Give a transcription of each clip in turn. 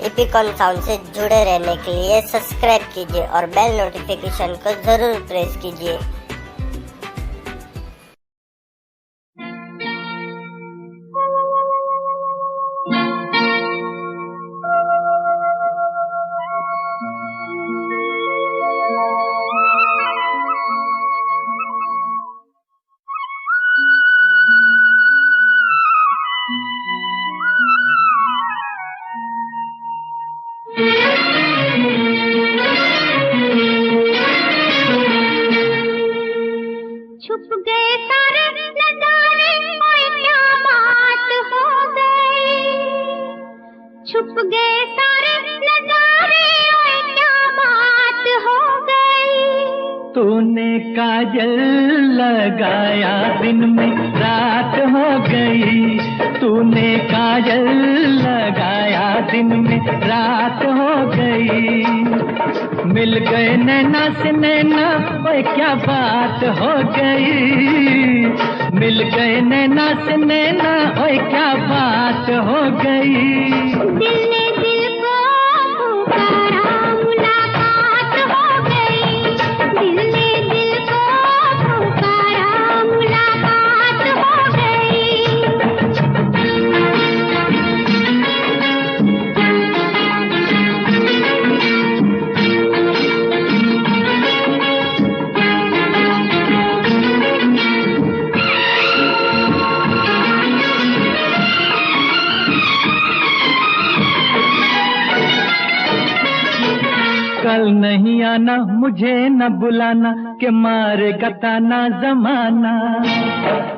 इपिकॉन sound से जुड़े रहने के लिए सब्सक्राइब कीजिए और बेल नोटिफिकेशन को जरूर प्रेस कीजिए। छुप गए सारे नजारे, ओए क्या बात हो गई। छुप गए सारे नजारे, ओए क्या बात हो गई। तूने काजल लगाया दिन में रात हो गई। तूने काजल लगाया दिन में रात हो गई। मिल गए नैना से नैना, ओए क्या बात हो गई। मिल गए नैना से नैना, ओए क्या बात हो गई। दिल ने दिल को पुकारा, मुलाकात हो गई। दिल ने दिल को पुकारा, मुलाकात हो गई। कल नहीं आना, मुझे न बुलाना, के मारेगा ताना जमाना।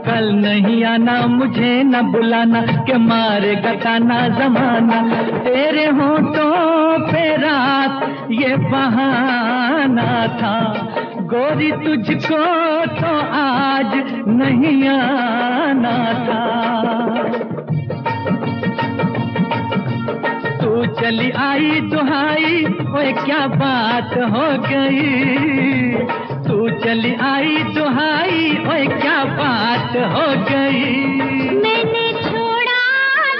कल नहीं आना, मुझे न बुलाना, के मारेगा ताना जमाना। तेरे होठों पे रात ये बहाना था, गोरी तुझको तो आज नहीं आना था। तू चली आई दुहाई, ओए क्या बात हो गई। तू चली आई दुहाई, ओए क्या बात हो गई। मैंने छोड़ा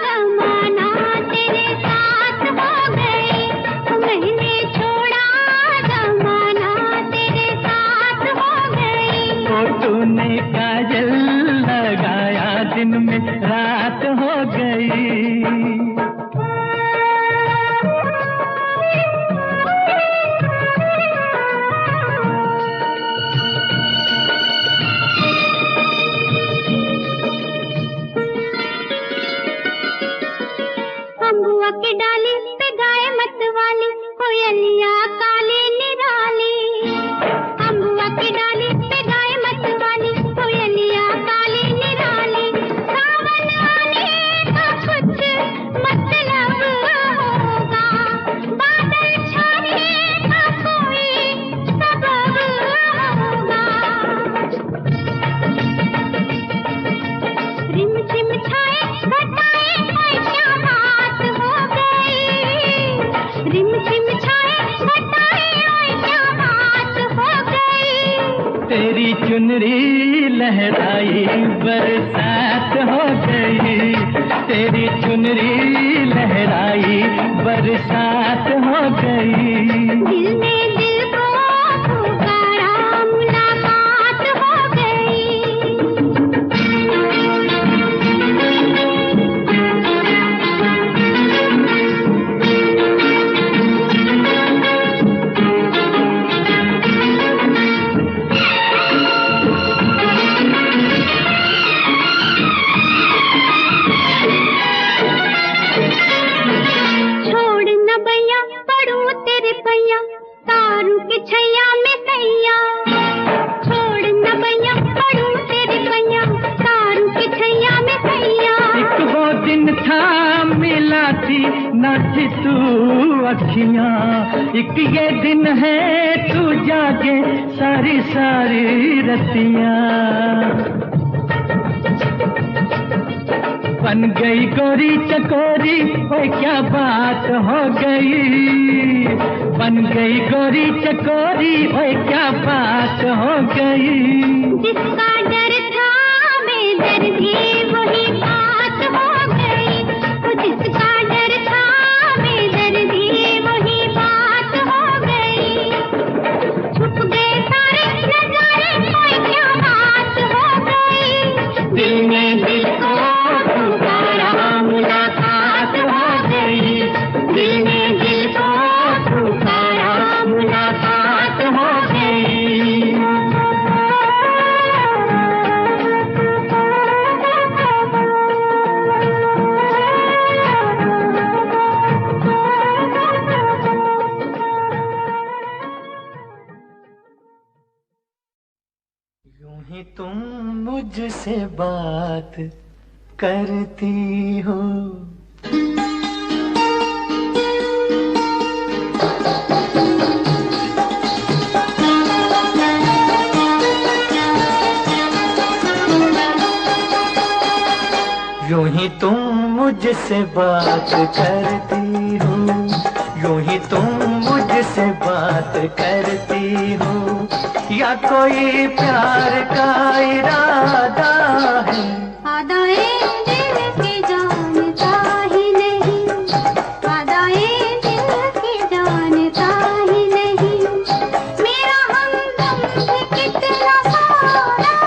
जमाना, तेरे साथ हो गई। मैंने छोड़ा जमाना, तेरे साथ हो गई। तो तूने काजल लगाया दिन में रात हो गई। अम्बुआ की डाली पे गाए मत वाली, कोयलिया काली निराली। अम्बुआ की डाली पे गाए मत वाली, कोयलिया काली निराली। सावन आने का कुछ मतलब होगा, बादल छाने का कोई सबब होगा। रिम झिम छाए घटाए, ओए क्या बात हो गई। रिम झिम छाए घटाए, ओए क्या बात हो गई। तेरी चुनरी लहराई बरसात हो गई। तेरी चुनरी लहराई बरसात हो गई। दिल ने दिल को पुकारा, मुलाकात हो गई। छोड़ न भैया पड़ू तेरे पैया, तारू के छैया में सैया। छोड़ न भैया पड़ू तेरे पैया, तारू के छैया में सैया। एक वो दिन था मिला थी न थी तू अखियां। एक ये दिन है तू जागे सारी सारी रतियां। बन गई गोरी चकोरी, ओए क्या बात हो गई। बन गई गोरी चकोरी, ओए क्या बात हो गई। जिसका डर था बेदर्दी, वही बात हो गई। वो जिसका डर था बेदर्दी, मुझसे बात करती हो। यूं ही तुम मुझसे बात करती हो, यूं ही तुम मुझसे बात करती हो, या कोई प्यार का इरादा है। आदाए दिल की जानता ही नहीं, आदाए दिल की जानता ही नहीं, मेरा हमदम भी कितना सारा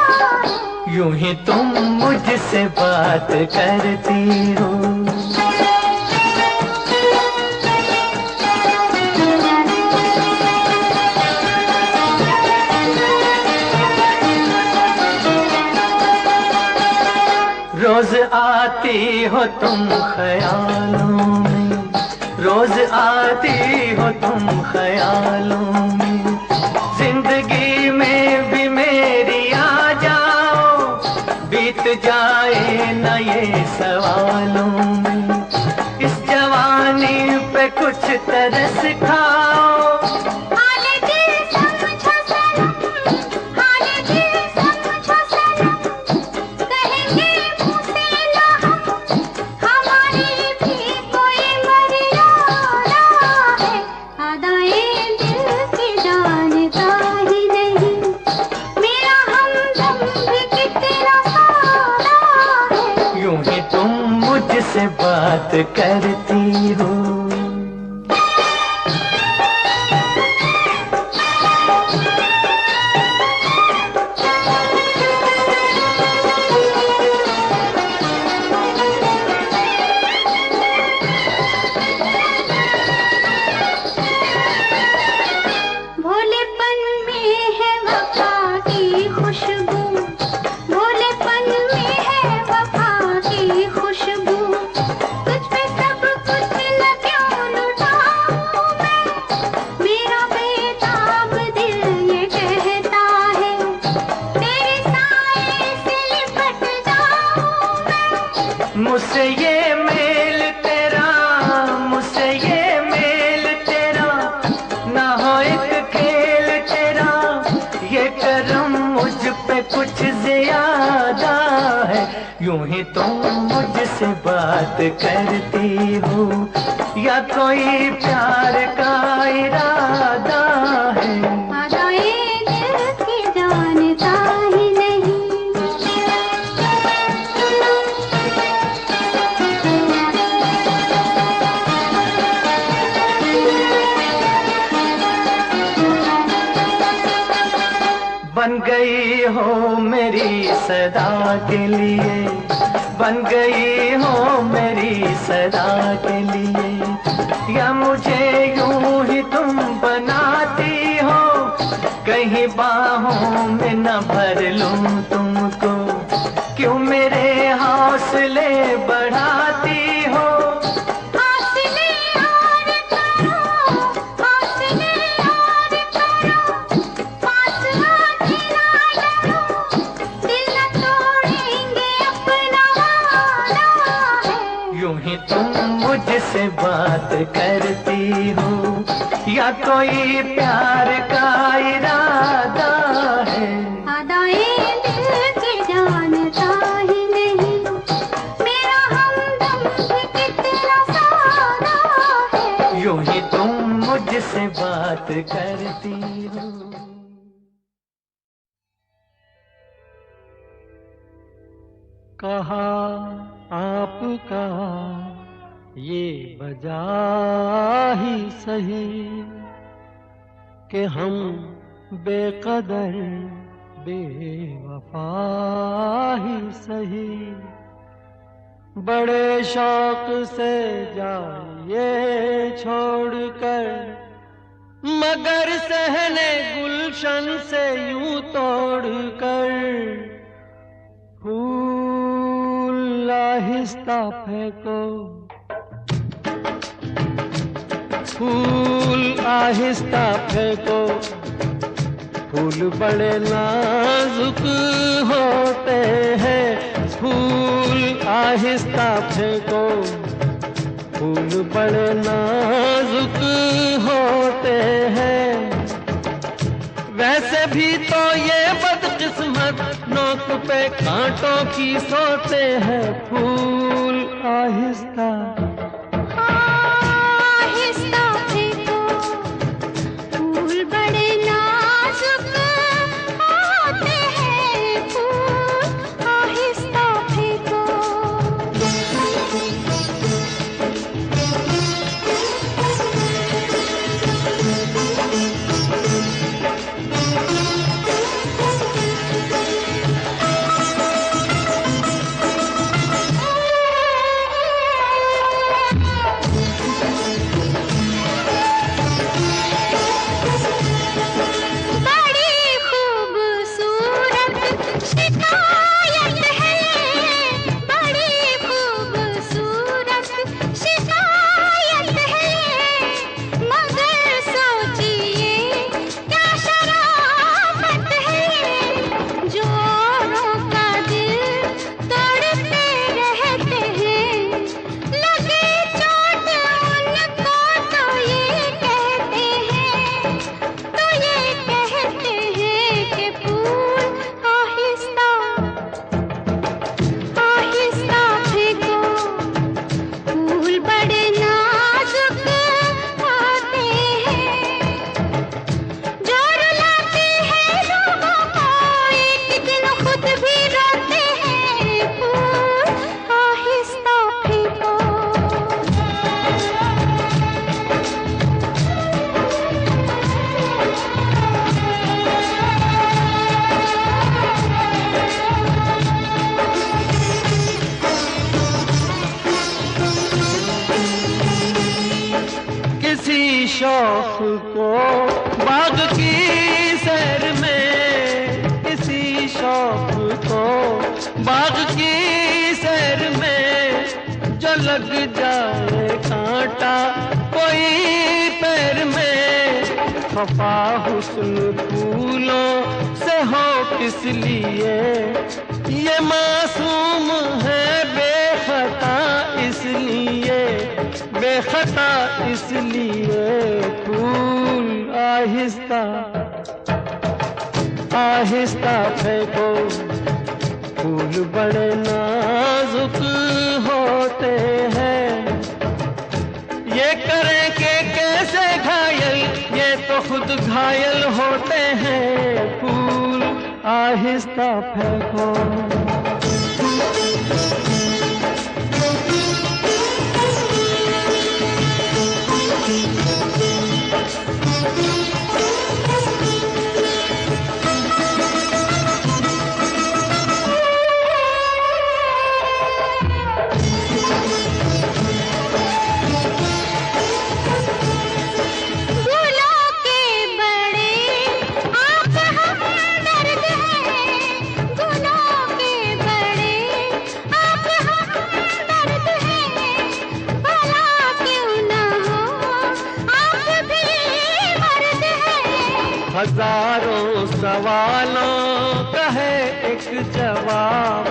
है। यूं ही तुम मुझसे बात करती हो। रोज आती हो तुम ख्यालों में, रोज आती हो तुम ख्यालों में, जिंदगी में भी मेरी आ जाओ, बीत जाए न ये सवालों में, इस जवानी पे कुछ तरस खाओ। से बात करती हो। भोलेपन में है वफा की खुशबू, भोलेपन में है वफा की खुशबू, मुझसे ये मेल तेरा, मुझसे ये मेल तेरा, ना हो एक खेल तेरा, ये करम मुझ पे कुछ ज्यादा है। यूं ही तुम मुझसे बात करती हो, या कोई प्यार का इरादा है। आदाए दिल की जानता ही नहीं, बन गई हो मेरी सदा के लिए, बन गई हो मेरी सदा के लिए, या मुझे यूं ही तुम बनाती हो, कहीं बाहों में न भर लूं तुमको, क्यों मेरे हौसले बढ़ाती हो। यूं ही तुम मुझसे बात करती हो, या कोई प्यार का इरादा है। आदाए दिल की जानता ही नहीं, मेरा हमदम भी कितना सारा है। यूं ही तुम मुझसे बात करती हो। कहा आपका ये वजह ही सही कि हम बेकदर बेवफा ही सही, बड़े शौक से जाइए छोड़कर, मगर सहने गुलशन से यूं तोड़कर, फूल आहिस्ता फेंको, फूल आहिस्ता फेंको, फूल बड़े नाजुक होते हैं, फूल आहिस्ता फेंको। फूल बड़े नाजुक होते हैं, वैसे भी तो ये बदकिस्मत नोक पे कांटों की सोते हैं। फूल आहिस्ता आहिस्ता फेंको, फूल बड़े नाजुक होते हैं, फूल आहिस्ता फेंको। शौक को बाग की सैर में, किसी शौक को बाग की सैर में, जो लग जाए कांटा कोई पैर में। खफा हुस्न फूलों से हो किस लिए, ये मासूम है बेखता इसलिए, बेखता इसलिए। फूल आहिस्ता आहिस्ता फेंको, फूल बड़े नाजुक होते हैं। ये करें कि कैसे घायल, ये तो खुद घायल होते हैं। फूल आहिस्ता फेंको। हजारों सवालों का है एक जवाब,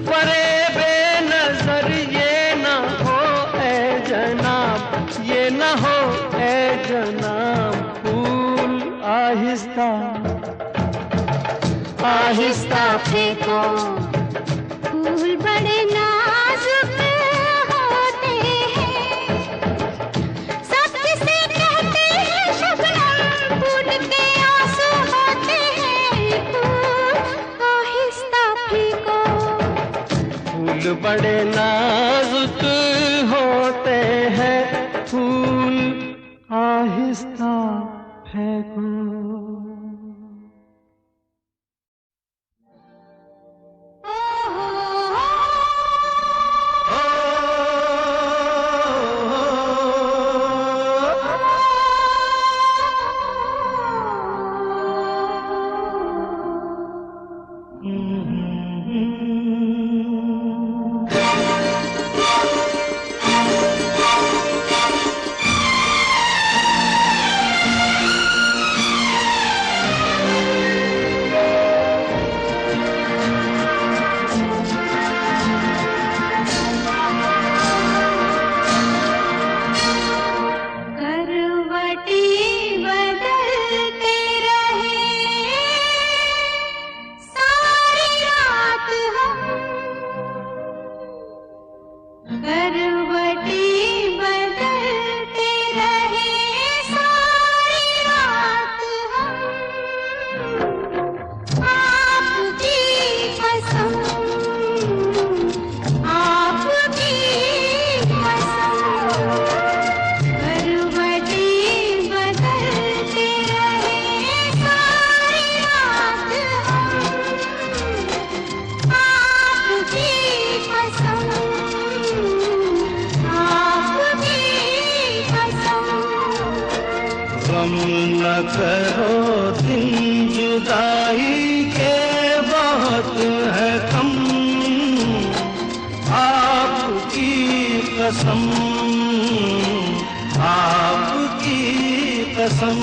फरेबे नजर ये न हो ए जनाब, ये न हो ए जनाब। फूल आहिस्ता आहिस्ता फेंको, फूल बड़े नाजुक होते हैं, सब किसे कहते हैं शबनम, फूल के आंसू होते हैं। फूल आहिस्ता फेंको, फूल बड़े नाजुक होते हैं, फूल आहिस्ता फेंको। गम न करो दिन जुदाई के बहुत है कम, आपकी कसम, आपकी कसम।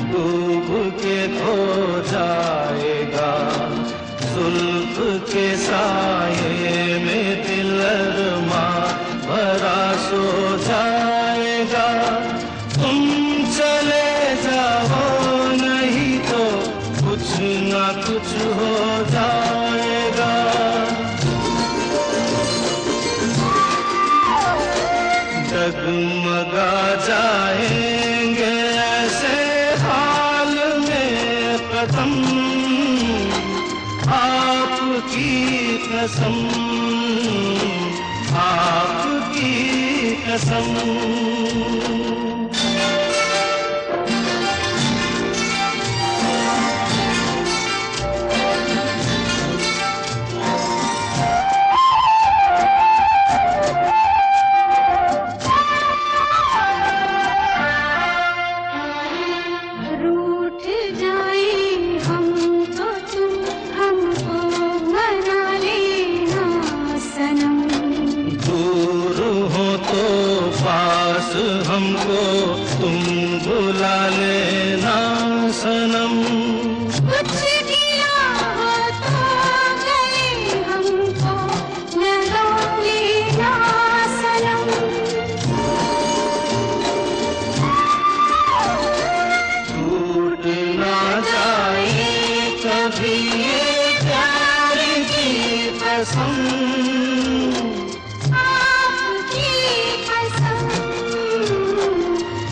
डूब के खो जाएगा, जुल्फ के साये में दिल अरमां भरा सो जाएगा। तुम चले जाओ नहीं तो कुछ ना कुछ हो जाएगा। डगमगा जाएंगे ऐसे हाल में कदम, आपकी कसम, आपकी कसम। हमको तुम बुला लेना सनम, कुछ गिला हो तो गले हमको लगा लेना सनम। टूट ना जाए कभी ये प्यार की कसम, आपकी कसम,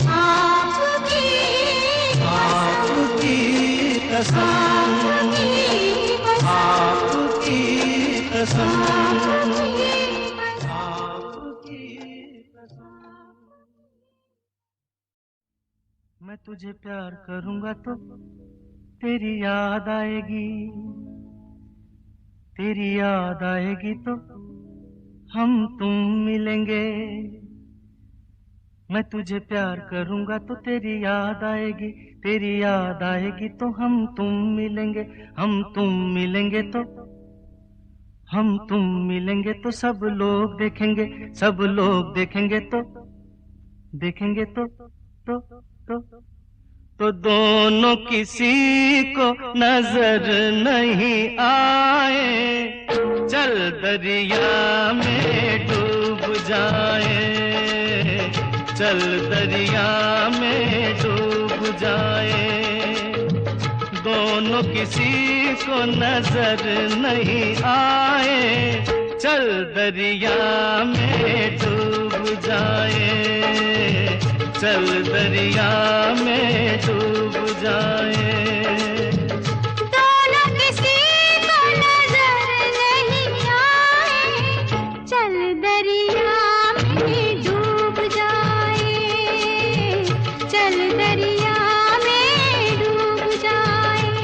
आपकी कसम। मैं तुझे प्यार करूंगा तो तेरी याद आएगी, तेरी याद आएगी तो हम तुम मिलेंगे। मैं तुझे प्यार करूंगा तो तेरी याद आएगी, तेरी याद आएगी तो हम तुम मिलेंगे। हम तुम मिलेंगे तो, हम तुम मिलेंगे तो सब लोग देखेंगे, सब लोग देखेंगे तो, देखेंगे तो दोनों किसी को नजर नहीं आए। चल दरिया में डूब जाए, चल दरिया में डूब जाए। दोनों किसी को नजर नहीं आए, चल दरिया में डूब जाए, चल दरिया में डूब जाए। चल दरिया में डूब जाए।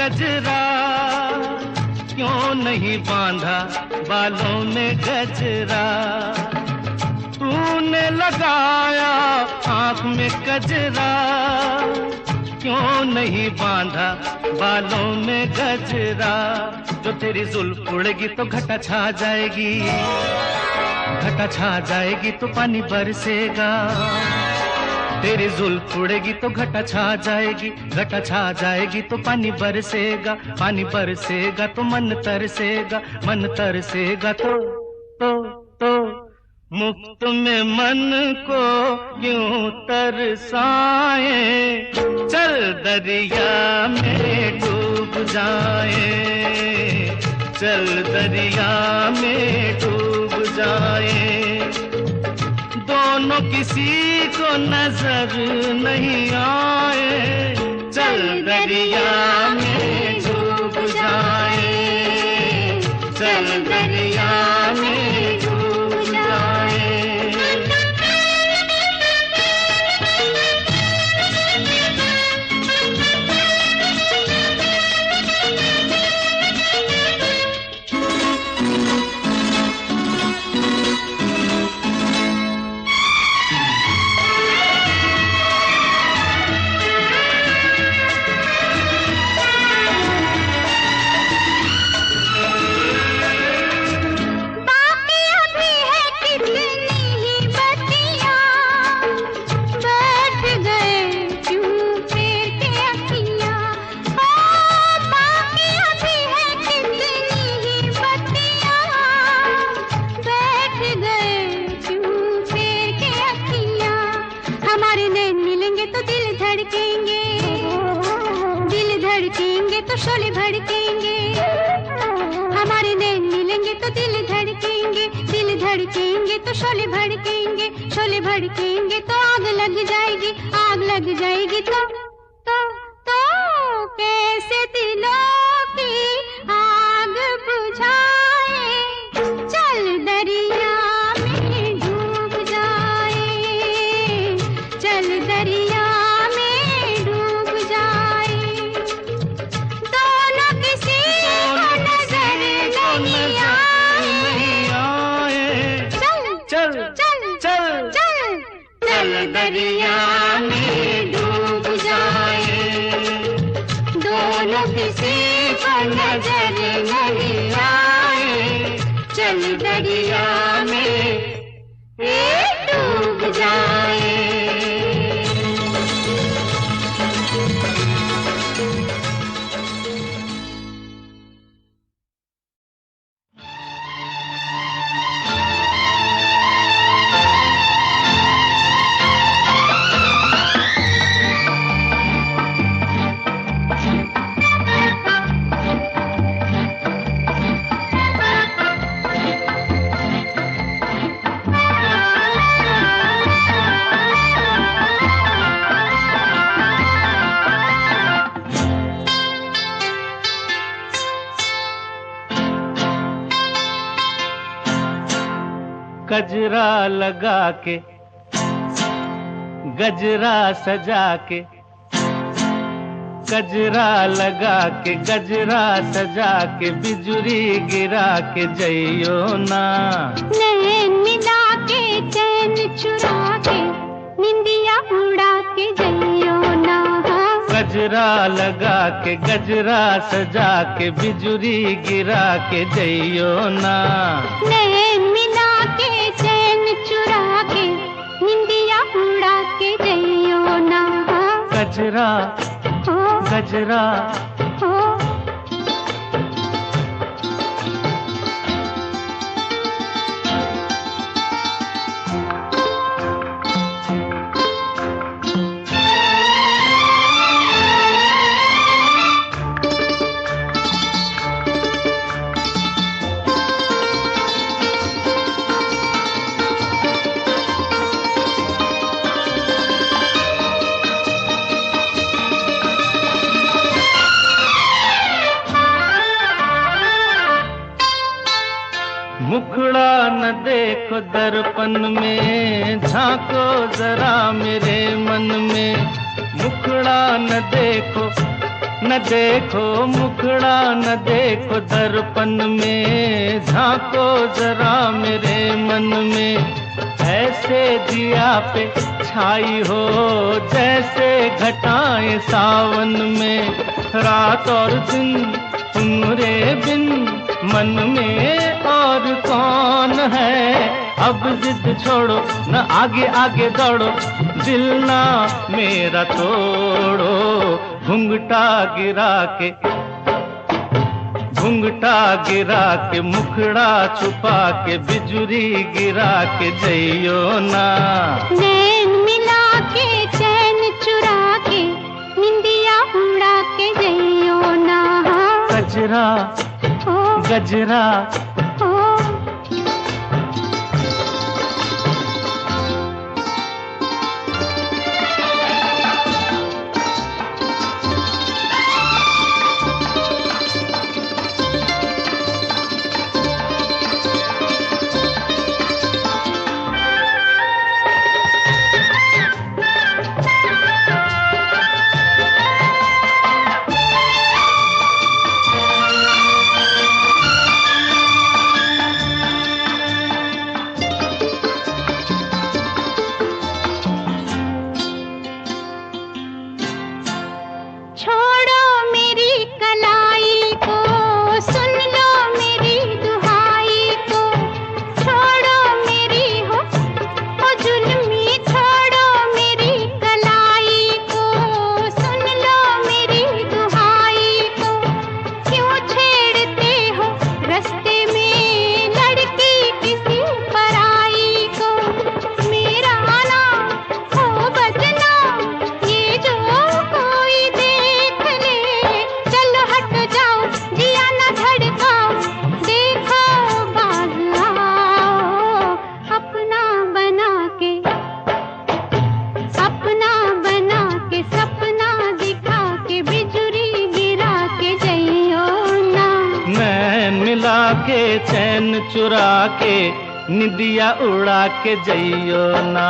गजरा, क्यों नहीं बांधा बालों में गजरा। तूने लगाया आँख में गजरा, क्यों नहीं बांधा बालों में गजरा। जो तेरी जुल्फ उड़ेगी तो घटा छा जाएगी, घटा छा जाएगी तो पानी बरसेगा। तेरी जुल्फ उड़ेगी तो घटा छा जाएगी, घटा छा जाएगी तो पानी बरसेगा। पानी बरसेगा तो मन तरसेगा, मन तरसेगा तो मुफ्त में मन को क्यों तरसाए। चल दरिया में डूब जाए, चल दरिया में डूब जाए। दोनों किसी को नजर नहीं आए। चल दरिया में डूब जाए, चल दरिया में डूब जाए। तो शोले भड़केंगे, हमारे नैन मिलेंगे तो दिल धड़केंगे, दिल धड़केंगे तो शोले भड़केंगे, शोले भड़केंगे तो आग लग जाएगी, आग लग जाएगी तो कैसे दिलों की आग बुझाए। चल दरिया में डूब जाए, चल दरिया दरिया में डूब जाए। दोनों किसी को नजर नहीं आए। चल दरिया में डूब जाए। गजरा लगा के, गजरा सजा के, गजरा लगा के, गजरा सजा के, बिजुरी गिरा के जइयो ना। नैन मिला के चैन चुरा के, निंदिया उड़ा के जइयो ना। गजरा लगा के, गजरा सजा के, बिजुरी गिरा के जइयो ना। नैन मिला के चैन चुरा के, निंदिया उड़ा के जइयो ना। गजरा गजरा मुखड़ा न देखो दर्पण में, झांको जरा मेरे मन में। मुखड़ा न देखो न देखो मुखड़ा न देखो दर्पण में, झांको जरा मेरे मन में। ऐसे दिया पे छाई हो जैसे घटाएं सावन में। रात और दिन तुम्हारे बिन मन में और कौन है। अब जिद छोड़ो न आगे आगे दौड़ो, दिल ना मेरा तोड़ो। घुंघटा गिरा के मुखड़ा छुपा के बिजुरी गिरा के जइयो ना। नैन मिला के चैन चुरा के निंदिया उड़ा के जइयो ना। गजरा गजरा के चैन चुरा के निदिया उड़ा के जइयो ना।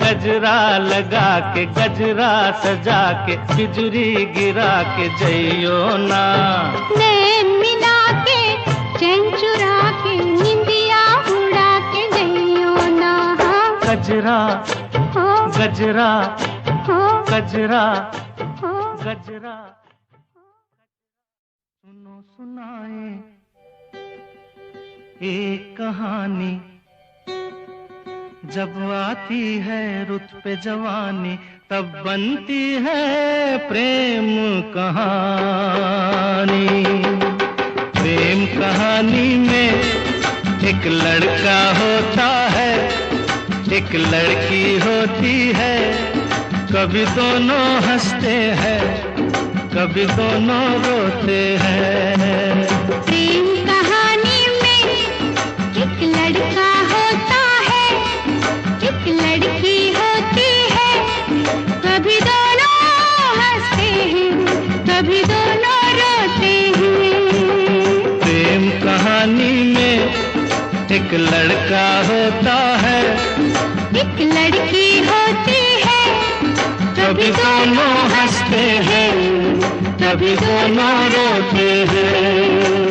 गजरा लगा के गजरा सजा के बिजुरी गिरा के जइयो ना। नैन मिला के चैन चुरा के निदिया उड़ा के जइयो ना। गजरा गजरा गजरा गजरा सुनो सुनाए एक कहानी, जब आती है रुत पे जवानी तब बनती है प्रेम कहानी। प्रेम कहानी में एक लड़का होता है, एक लड़की होती है। कभी दोनों हंसते हैं, कभी दोनों रोते हैं। प्रेम कहानी में एक लड़का होता है, एक लड़की होती है। कभी दोनों हंसते हैं, कभी दोनों रोते हैं। प्रेम कहानी में एक लड़का होता है, एक लड़की होती है। कभी दोनों हंसते हैं, कभी दोनों रोते हैं।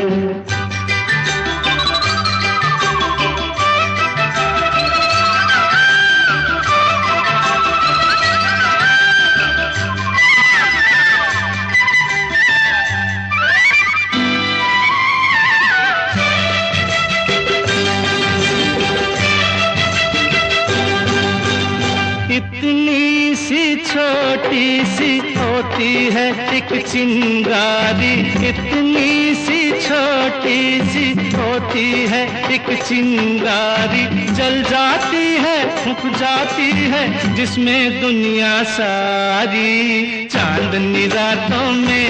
इतनी सी छोटी सी होती है एक चिंगारी, इतनी सी छोटी सी होती है एक चिंगारी। जल जाती है फूक जाती है जिसमें दुनिया सारी। चांदनी रातों में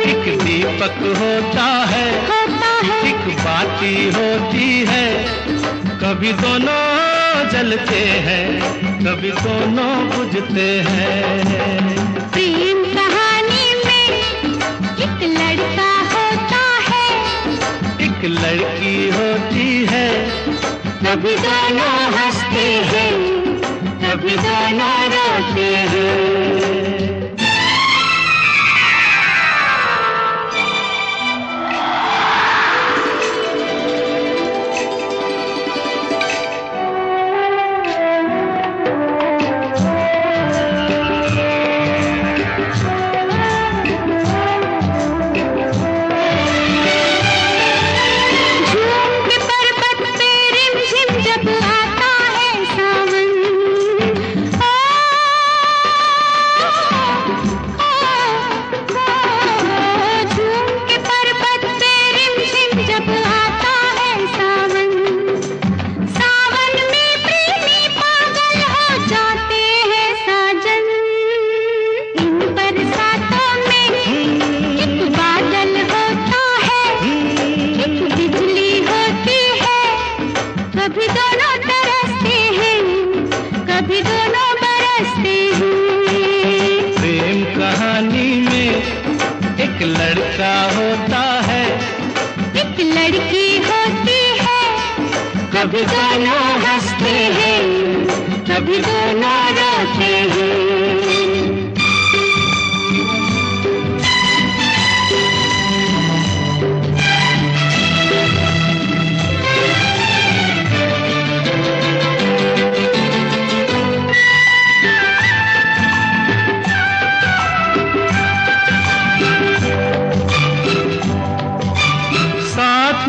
एक दीपक होता है, एक बाती होती है। कभी दोनों जलते हैं, कभी दोनों बुझते हैं। प्रेम कहानी में एक लड़का होता है, एक लड़की होती है। कभी दोनों हंसते हैं, कभी दोनों रोते हैं। कभी दोनों हंसते हैं, कभी दोनों रोते हैं।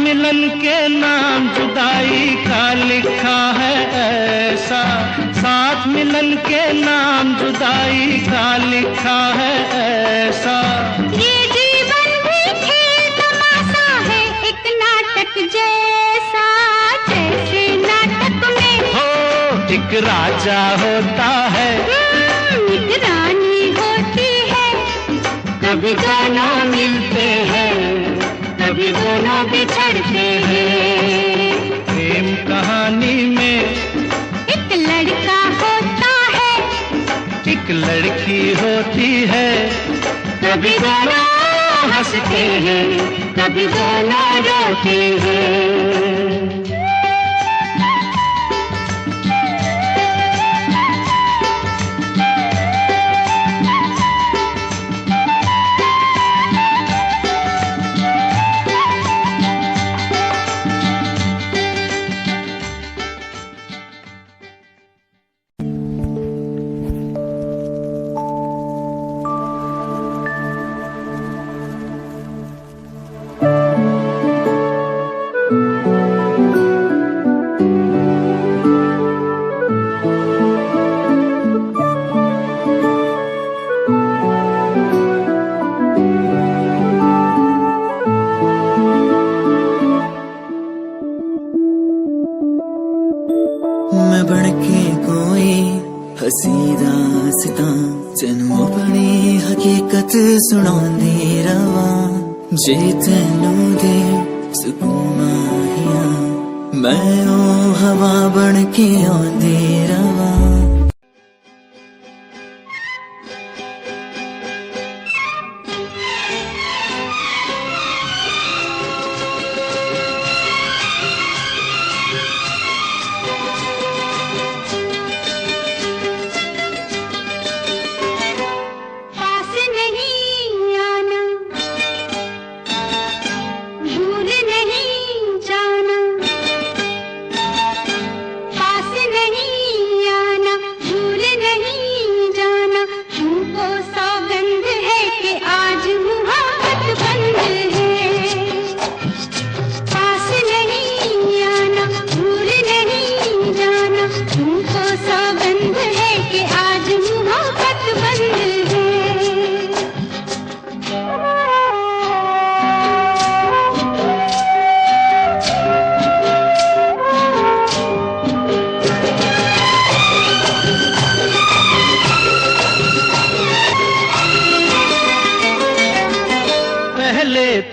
मिलन के नाम जुदाई का लिखा है ऐसा, साथ मिलन के नाम जुदाई का लिखा है ऐसा। ये जीवन भी खेल तमाशा है, एक नाटक जैसा, जैसे नाटक में हो एक राजा होता है, एक रानी होती है। कभी दोनों मिलते हैं, कभी दोनों बिछड़ते हैं। प्रेम कहानी में एक लड़का होता है, एक लड़की होती है। कभी दोनों हंसते हैं, कभी दोनों रोते हैं। मैं बनके कोई हसी दास्तां तेनू अपनी हकीकत सुनांदी रवां। जे तेनू दे सुकून माहिया, मैं ओ हवा बनके आंदी रवां।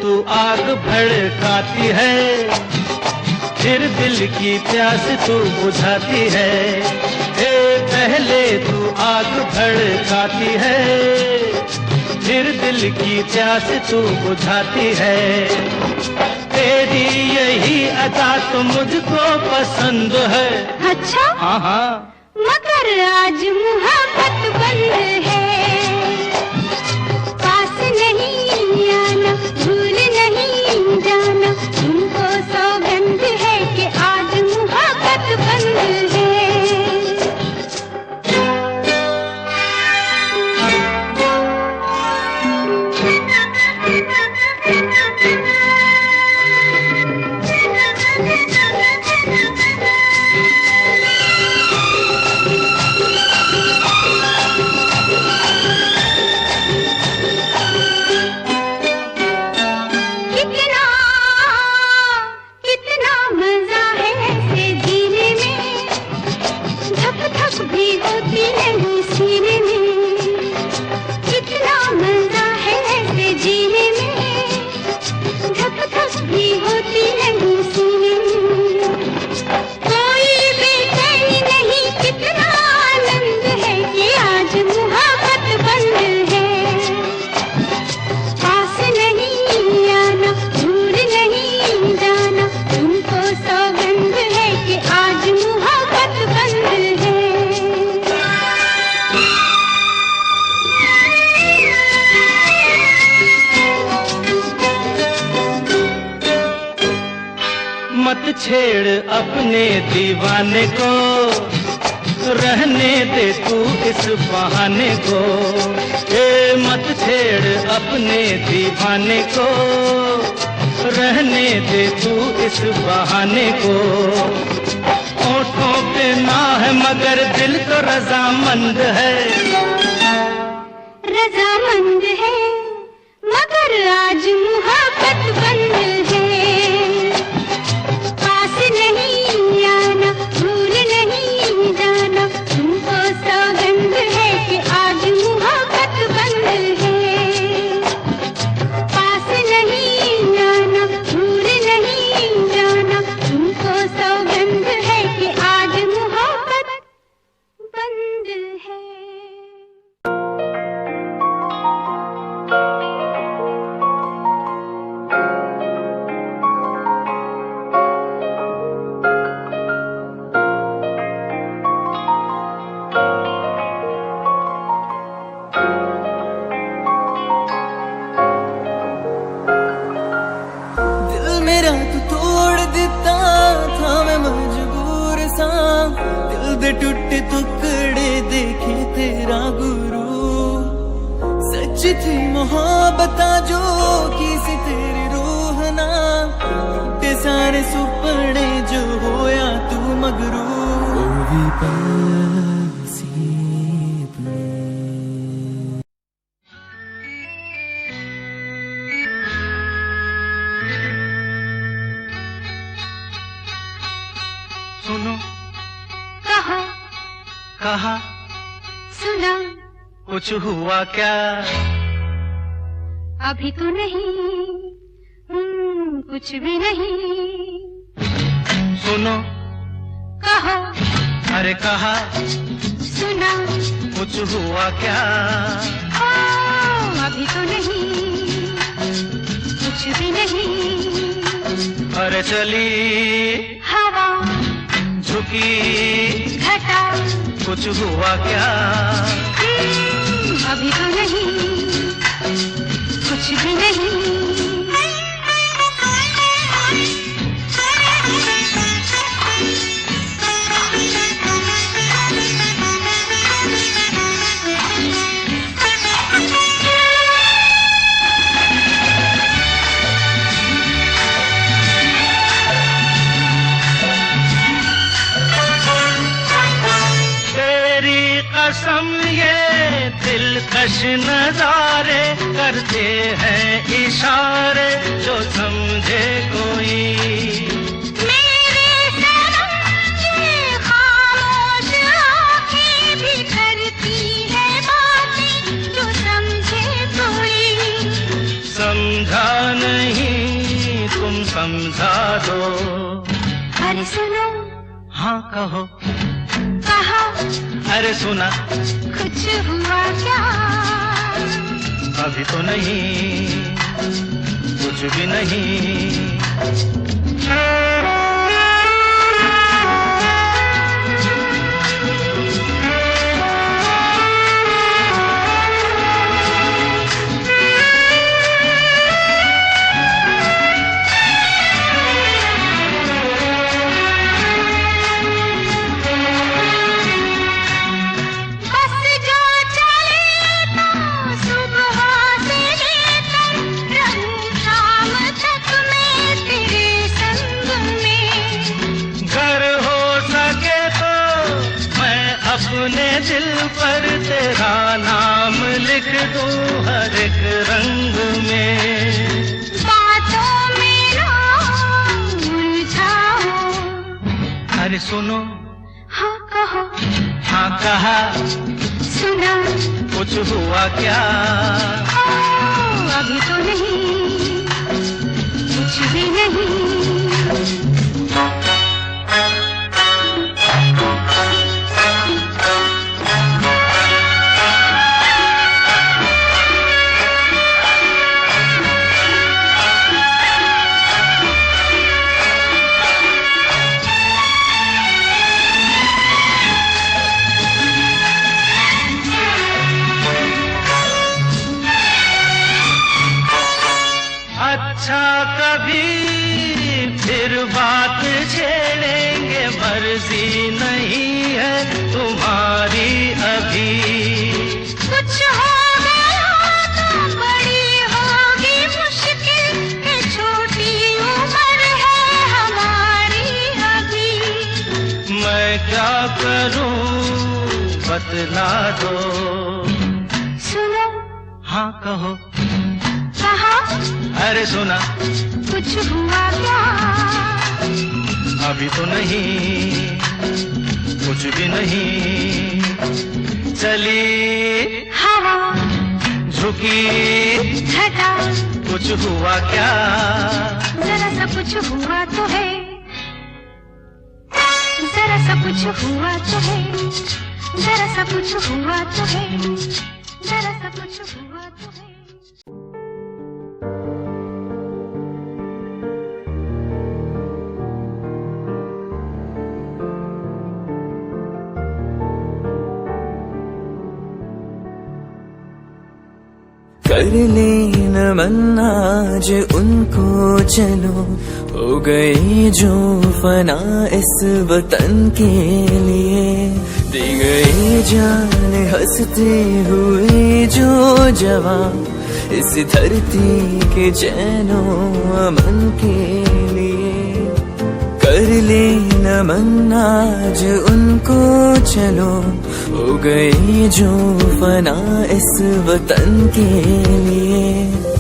तू आग भड़काती है, फिर दिल की प्यास तू बुझाती है। पहले तू आग भड़काती है, फिर दिल की प्यास तू बुझाती है। तेरी यही अदा तो मुझको पसंद है। अच्छा हाँ हाँ, मगर आज मुहब्बत बंद है। पास नहीं आना, भूल नहीं जाना, तुमको सौगंध है कि आज मुहब्बत बंद है। छेड़ अपने दीवाने को, रहने दे तू इस बहाने को। ए मत छेड़ अपने दीवाने को, रहने दे तू इस बहाने को। होठों पे ना है मगर दिल तो रजामंद है, रजामंद है मगर आज मुहब्बत बंद है। पास नहीं आना, भूल नहीं जाना, तुमको सौगंध है कि आज मुहब्बत बंद है। पास नहीं आना, भूल नहीं जाना, तुमको सौगंध है कि आज मुहब्बत बंद है। दिल मेरा तू तोड़ दिता था, मैं मजबूर सा। दिल दे टुटे टुकड़े देखे तेरा गुरु। सच थी मोहब्बत जो की सी तेरी रूह ना, टूटे सारे सुपने जो होया तू मगरू। ओ भी सुनो कहा कहा सुना कुछ हुआ क्या? अभी तो नहीं, कुछ भी नहीं। सुनो कहा अरे कहा सुना कुछ हुआ क्या? अभी तो नहीं, कुछ भी नहीं। अरे चली हवा झुकी घटा कुछ हुआ क्या? अभी तो नहीं, कुछ भी नहीं। कसम ये दिलकश नजारे करते हैं इशारे जो समझे कोई। मेरे सनम ये खामोश आँखें भी करती है बातें जो समझे कोई। समझा नहीं तुम समझा दो। अरे सुनो हाँ कहो कहा अरे सुना कुछ हुआ क्या? अभी तो नहीं, कुछ भी नहीं। अपने दिल पर तेरा नाम लिख दूं हर एक रंग में। बातों में ना उलझाओ। अरे सुनो हाँ कहो हाँ कहा सुना कुछ हुआ क्या? अभी तो नहीं, कुछ भी नहीं। अच्छा कभी फिर बात मर्जी नहीं है तुम्हारी अभी। कुछ हो गया तो बड़ी होगी मुश्किल, ये छोटी उम्र है हमारी अभी। मैं क्या करूं बतला दो। सुनो। हाँ कहो। कहा। अरे सुना। कुछ हुआ क्या? अभी तो नहीं, कुछ भी नहीं। चली हवा, झुकी घटा, कुछ हुआ क्या? जरा सा कुछ हुआ तो है, जरा सा कुछ हुआ तो है, जरा सा कुछ हुआ तो है, जरा सा कुछ हुआ तो है। कर ले नमन आज उनको, चलो हो गई जो फना इस वतन के लिए। दी गई जान हंसते हुए जो जवान, इस धरती के चैनो अमन के लिए। कर ले नमन आज उनको, चलो हो गई जो फना इस वतन के लिए।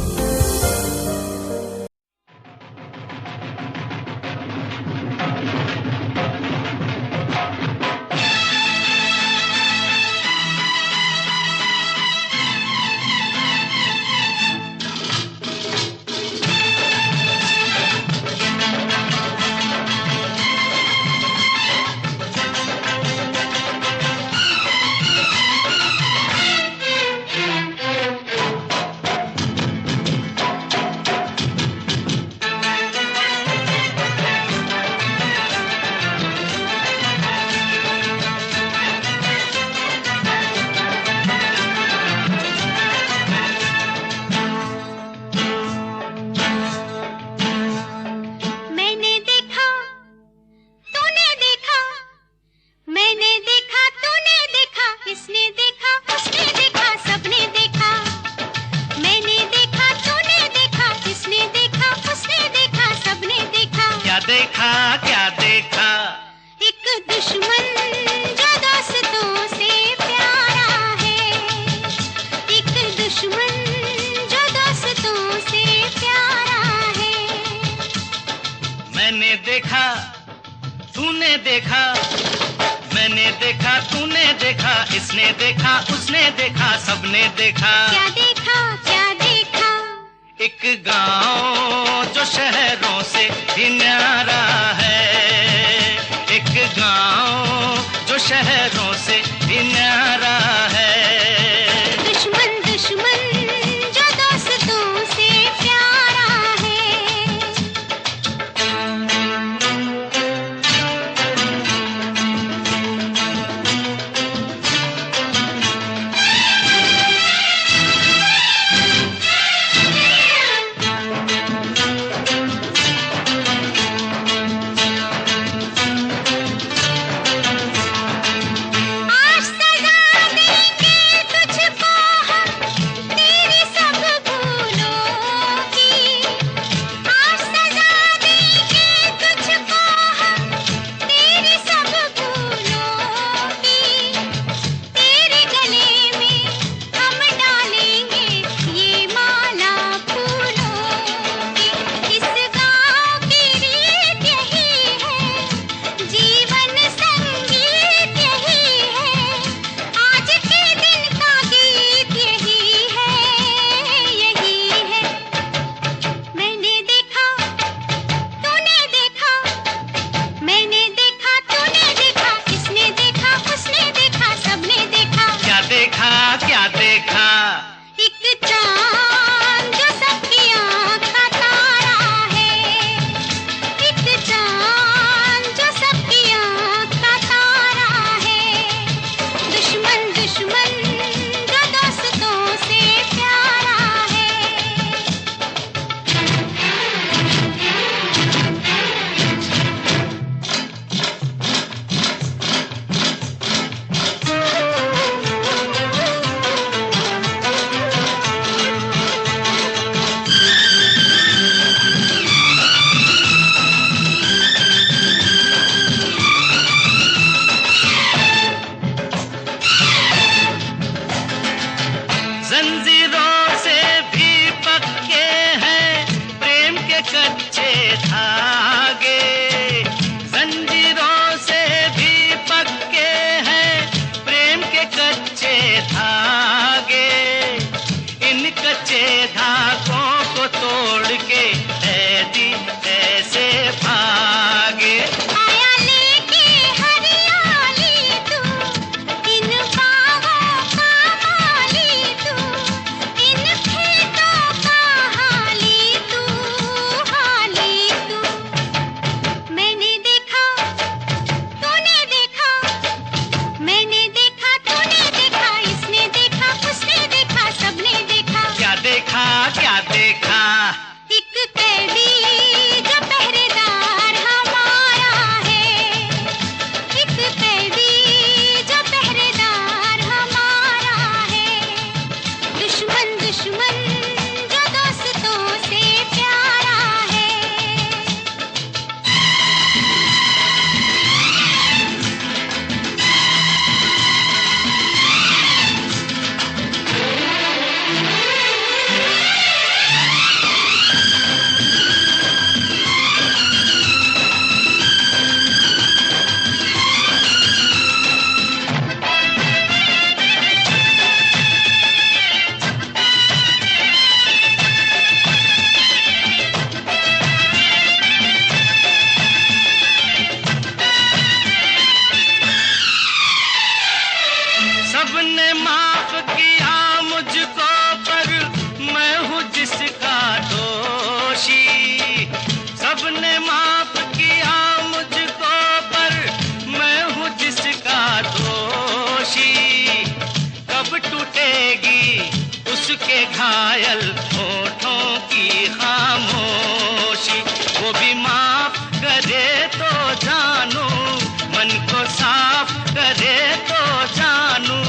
इसने देखा, उसने देखा, सबने देखा। क्या देखा, क्या देखा? एक गांव जो शहरों से भी न्यारा है। एक गांव जो शहरों से भी न्यारा है। दुश्मन दुश्मन जो दोस्तों से प्यारा है। आज सजा देंगे जंजीरों से भी पक्के हैं प्रेम के कच्चे धागे, जंजीरों से भी पक्के हैं प्रेम के कच्चे धागे। इन कच्चे धागों को तोड़ के ऐदी ऐसे भागे। आया लेके हरियाली तू, इन बागों का माली तू, इन खेतों का हाली तू, हाली तू। मैंने देखा तूने देखा, मैंने देखा तूने देखा, इसने देखा उसने देखा, सबने देखा। क्या देखा क्या देखा? एक कैदी जो पहरेदार हमारा है, एक कैदी जो पहरेदार हमारा है। दुश्मन दुश्मन जो दोस्तों से प्यारा है। सबने माफ किया मुझको पर मैं हूँ जिसका दोषी। सबने माफ किया मुझको पर मैं हूँ जिसका दोषी। कब टूटेगी उसके घायल होठों की खामोशी। वो भी माफ करे तो जानू, मन को साफ करे तो जानू,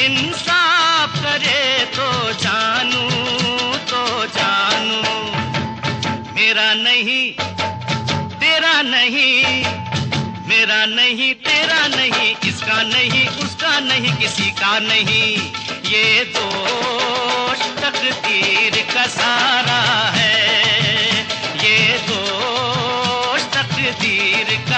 इंसाफ करे तो जानू, तो जानू। मेरा नहीं तेरा नहीं, मेरा नहीं तेरा नहीं, इसका नहीं उसका नहीं, किसी का नहीं। ये दोष तकदीर का सारा है, ये दोष तकदीर का